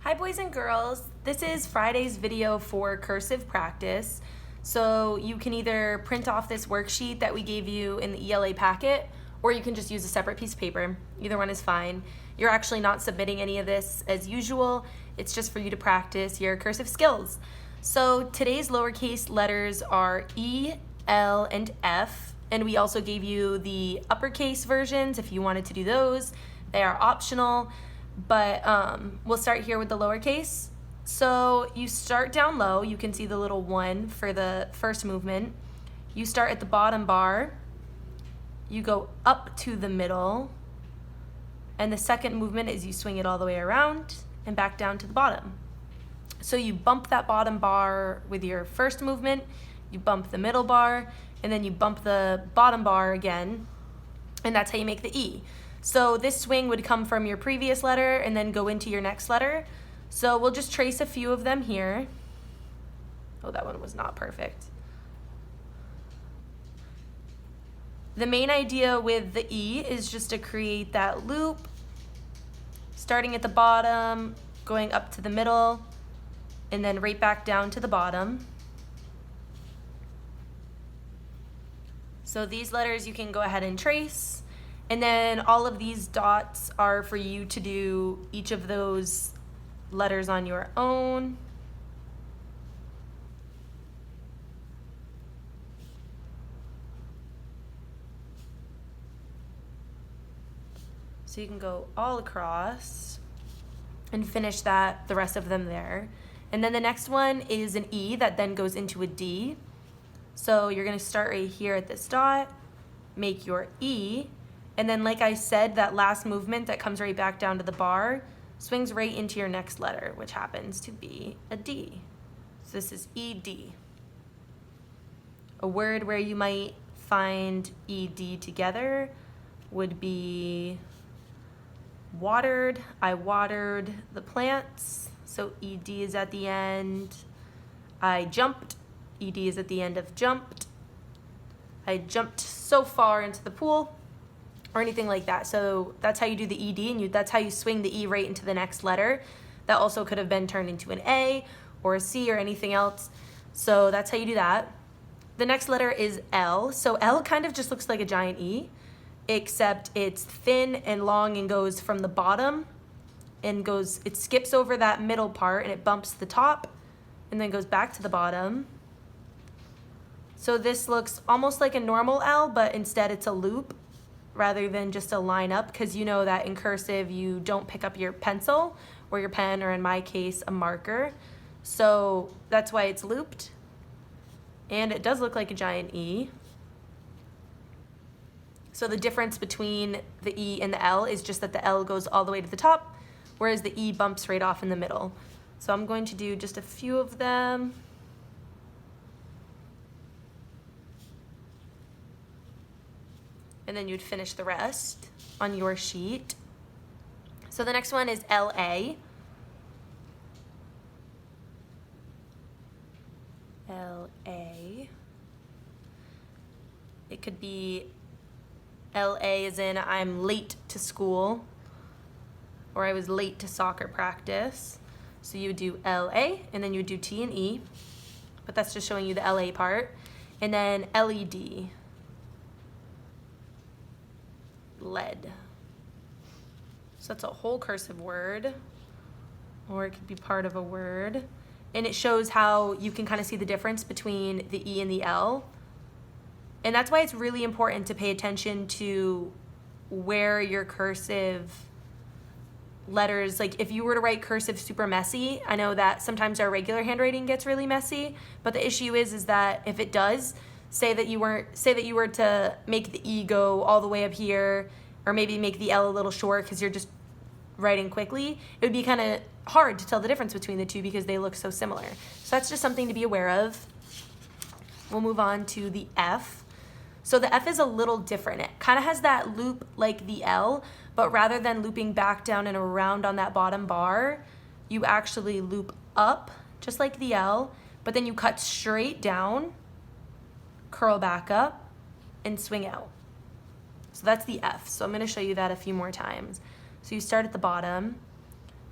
Hi boys and girls, this is Friday's video for cursive practice. So you can either print off this worksheet that we gave you in the ELA packet, or you can just use a separate piece of paper. Either one is fine. You're actually not submitting any of this as usual. It's just for you to practice your cursive skills. So today's lowercase letters are E, L, and F, and we also gave you the uppercase versions if you wanted to do those. They are optional. But we'll start here with the lowercase. So you start down low. You can see the little 1 for the first movement. You start at the bottom bar. You go up to the middle. And the second movement is you swing it all the way around and back down to the bottom. So you bump that bottom bar with your first movement. You bump the middle bar. And then you bump the bottom bar again. And that's how you make the E. So this swing would come from your previous letter and then go into your next letter. So we'll just trace a few of them here. Oh, that one was not perfect. The main idea with the E is just to create that loop, starting at the bottom, going up to the middle, and then right back down to the bottom. So these letters you can go ahead and trace. And then all of these dots are for you to do each of those letters on your own. So you can go all across and finish the rest of them there. And then the next one is an E that then goes into a D. So you're gonna start right here at this dot, make your E. And then like I said, that last movement that comes right back down to the bar swings right into your next letter, which happens to be a D. So this is ED. A word where you might find ED together would be watered. I watered the plants, so ED is at the end. I jumped. ED is at the end of jumped. I jumped so far into the pool, or anything like that. So that's how you do the ED, and that's how you swing the E right into the next letter. That also could have been turned into an A or a C or anything else. So that's how you do that. The next letter is L. So L kind of just looks like a giant E, except it's thin and long and goes from the bottom and it skips over that middle part and it bumps the top and then goes back to the bottom. So this looks almost like a normal L, but instead it's a loop rather than just a line up, because you know that in cursive you don't pick up your pencil or your pen, or in my case a marker. So that's why it's looped. And it does look like a giant E. So the difference between the E and the L is just that the L goes all the way to the top, whereas the E bumps right off in the middle. So I'm going to do just a few of them. And then you'd finish the rest on your sheet. So the next one is LA. LA. It could be LA as in I'm late to school, or I was late to soccer practice. So you would do LA, and then you would do T and E, but that's just showing you the LA part. And then LED. Lead. So that's a whole cursive word, or it could be part of a word. And it shows how you can kind of see the difference between the E and the L. And that's why it's really important to pay attention to where your cursive letters, like if you were to write cursive super messy, I know that sometimes our regular handwriting gets really messy, but the issue is that if it does, say that you were to make the E go all the way up here, or maybe make the L a little short because you're just writing quickly, it would be kind of hard to tell the difference between the two because they look so similar. So that's just something to be aware of. We'll move on to the F. So the F is a little different. It kind of has that loop like the L, but rather than looping back down and around on that bottom bar, you actually loop up just like the L, but then you cut straight down, curl back up, and swing out. So that's the F. So I'm going to show you that a few more times. So you start at the bottom,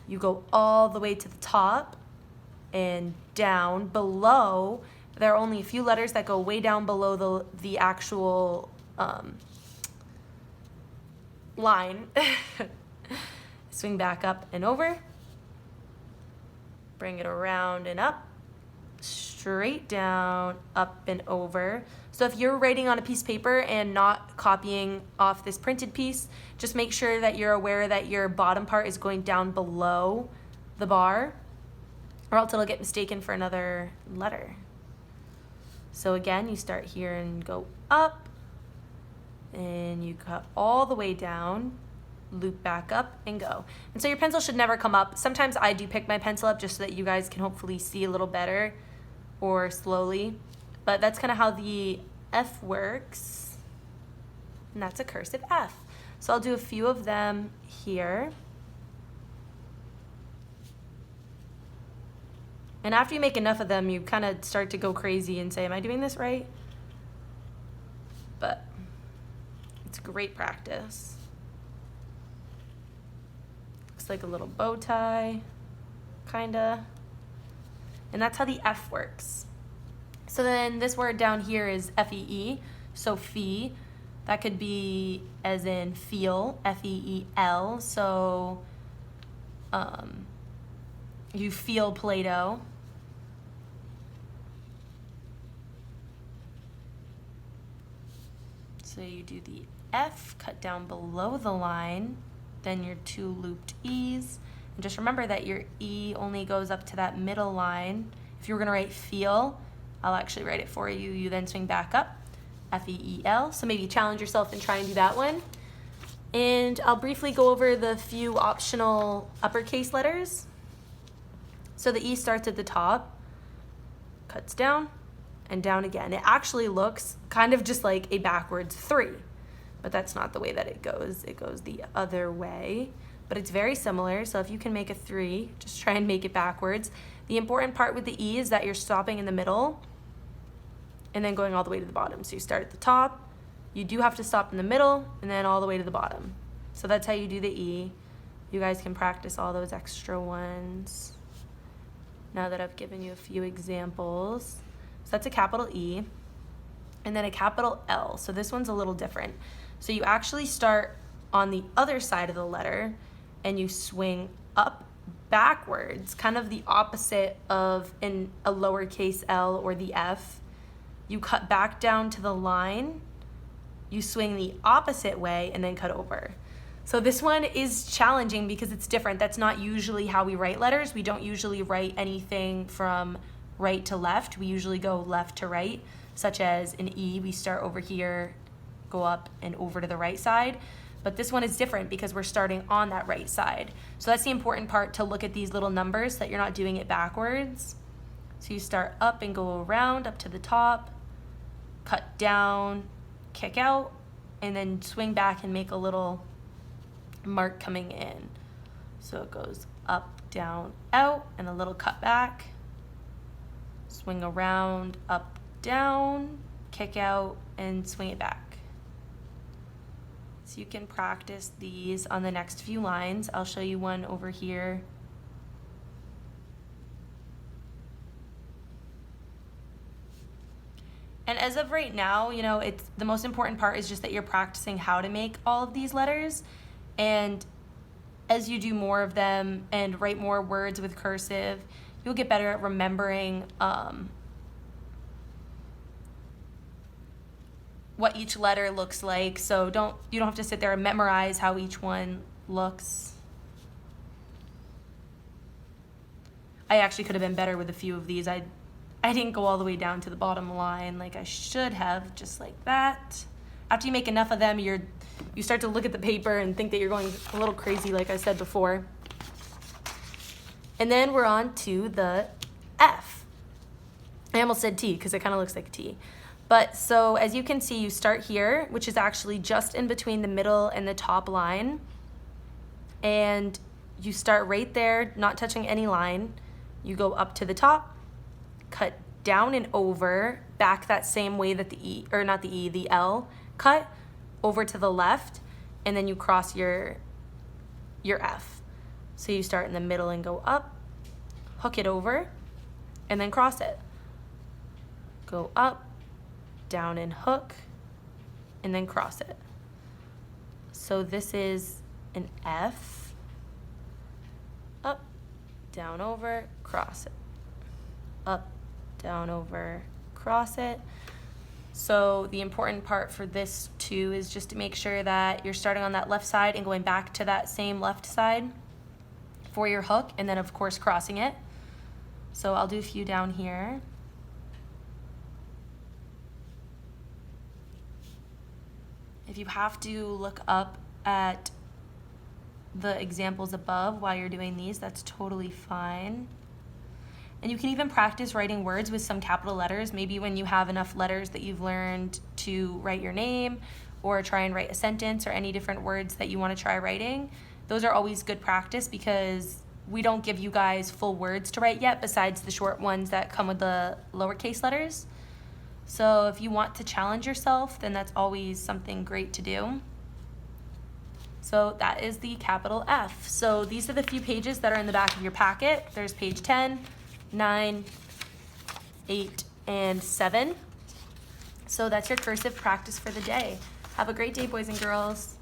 You go all the way to the top and down. Below, there are only a few letters that go way down below the actual line. Swing back up and over. Bring it around and up. Straight down, up and over. So if you're writing on a piece of paper and not copying off this printed piece, just make sure that you're aware that your bottom part is going down below the bar, or else it'll get mistaken for another letter. So again, you start here and go up, and you cut all the way down, loop back up and go. And so your pencil should never come up. Sometimes I do pick my pencil up just so that you guys can hopefully see a little better, or slowly, but that's kind of how the F works, and that's a cursive F. So I'll do a few of them here. And after you make enough of them, you kind of start to go crazy and say, am I doing this right? But it's great practice. Looks like a little bow tie, kinda. And that's how the F works. So then this word down here is F-E-E, so fee. That could be as in feel, F-E-E-L. So you feel Play-Doh. So you do the F, cut down below the line, then your two looped E's. And just remember that your E only goes up to that middle line. If you were gonna write feel, I'll actually write it for you. You then swing back up, F-E-E-L. So maybe challenge yourself and try and do that one. And I'll briefly go over the few optional uppercase letters. So the E starts at the top, cuts down, and down again. It actually looks kind of just like a backwards 3, but that's not the way that it goes. It goes the other way. But it's very similar, so if you can make a 3, just try and make it backwards. The important part with the E is that you're stopping in the middle and then going all the way to the bottom. So you start at the top, you do have to stop in the middle, and then all the way to the bottom. So that's how you do the E. You guys can practice all those extra ones now that I've given you a few examples. So that's a capital E, and then a capital L. So this one's a little different. So you actually start on the other side of the letter, and you swing up backwards, kind of the opposite of in a lowercase L or the F. You cut back down to the line, you swing the opposite way, and then cut over. So this one is challenging because it's different. That's not usually how we write letters. We don't usually write anything from right to left. We usually go left to right, such as an E, we start over here, go up and over to the right side. But this one is different because we're starting on that right side. So that's the important part, to look at these little numbers so that you're not doing it backwards. So you start up and go around up to the top, cut down, kick out, and then swing back and make a little mark coming in. So it goes up, down, out, and a little cut back. Swing around, up, down, kick out, and swing it back. So you can practice these on the next few lines. I'll show you one over here. And as of right now, you know, it's the most important part is just that you're practicing how to make all of these letters. And as you do more of them and write more words with cursive, you'll get better at remembering what each letter looks like. So you don't have to sit there and memorize how each one looks. I actually could have been better with a few of these. I didn't go all the way down to the bottom line like I should have, just like that. After you make enough of them, you start to look at the paper and think that you're going a little crazy, like I said before. And then we're on to the F. I almost said T because it kind of looks like a T. But so as you can see, you start here, which is actually just in between the middle and the top line. And you start right there, not touching any line. You go up to the top, cut down and over, back that same way that the E, or not the E, the L cut, over to the left, and then you cross your F. So you start in the middle and go up, hook it over, and then cross it. Go up, down and hook, and then cross it. So this is an F, up, down, over, cross it. Up, down, over, cross it. So the important part for this too is just to make sure that you're starting on that left side and going back to that same left side for your hook, and then of course crossing it. So I'll do a few down here. If you have to look up at the examples above while you're doing these, that's totally fine. And you can even practice writing words with some capital letters, maybe when you have enough letters that you've learned to write your name or try and write a sentence or any different words that you want to try writing. Those are always good practice because we don't give you guys full words to write yet besides the short ones that come with the lowercase letters. So if you want to challenge yourself, then that's always something great to do. So that is the capital F. So these are the few pages that are in the back of your packet. There's page 10, 9, 8, and 7. So that's your cursive practice for the day. Have a great day, boys and girls.